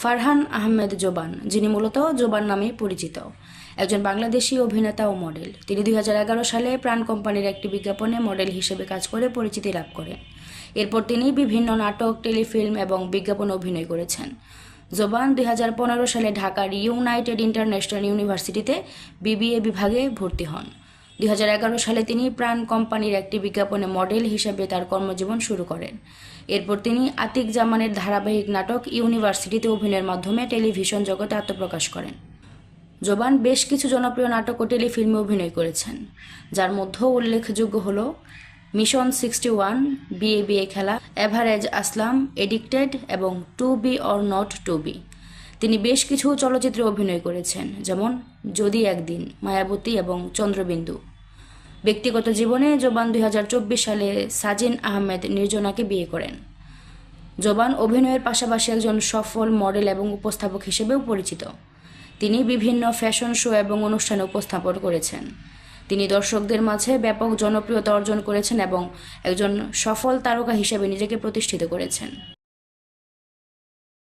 ফারহান আহমেদ জোবান, যিনি মূলত জোবান নামেই পরিচিত, একজন বাংলাদেশি অভিনেতা ও মডেল। তিনি 2011 সালে প্রাণ কোম্পানির একটি বিজ্ঞাপনে মডেল হিসেবে কাজ করে পরিচিতি লাভ করেন। এরপর তিনি বিভিন্ন নাটক, টেলিফিল্ম এবং বিজ্ঞাপনে অভিনয় করেছেন। জোবান 2015 সালে ঢাকার ইউনাইটেড ইন্টারন্যাশনাল ইউনিভার্সিটিতে বিবিএ বিভাগে ভর্তি হন। 2011 সালে তিনি প্রাণ কোম্পানির একটি বিজ্ঞাপনে মডেল হিসেবে তার কর্মজীবন শুরু করেন। এরপর তিনি আতিক জামানের ধারাবাহিক নাটক ইউনিভার্সিটিতে অভিনয়ের মাধ্যমে টেলিভিশন জগতে আত্মপ্রকাশ করেন। জোবান বেশ কিছু জনপ্রিয় নাটক ও টেলিফিল্মে অভিনয় করেছেন, যার মধ্যে উল্লেখযোগ্য হল মিশন 61, বিয়ে বিয়ে খেলা, এভারেজ আসলাম, এডিক্টেড এবং to be or not to be. তিনি বেশ কিছু চলচ্চিত্রে অভিনয় করেছেন, যেমন যদি একদিন, মায়াবতী এবং চন্দ্রবিন্দু। ব্যক্তিগত জীবনে জোবান 2024 সালে সাজিন আহমেদ নির্জনাকে বিয়ে করেন। জোবান অভিনয়ের পাশাপাশি একজন সফল মডেল এবং উপস্থাপক হিসেবেও পরিচিত। তিনি বিভিন্ন ফ্যাশন শো এবং অনুষ্ঠানে উপস্থাপন করেছেন। তিনি দর্শকদের মাঝে ব্যাপক জনপ্রিয়তা অর্জন করেছেন এবং একজন সফল তারকা হিসেবে নিজেকে প্রতিষ্ঠিত করেছেন।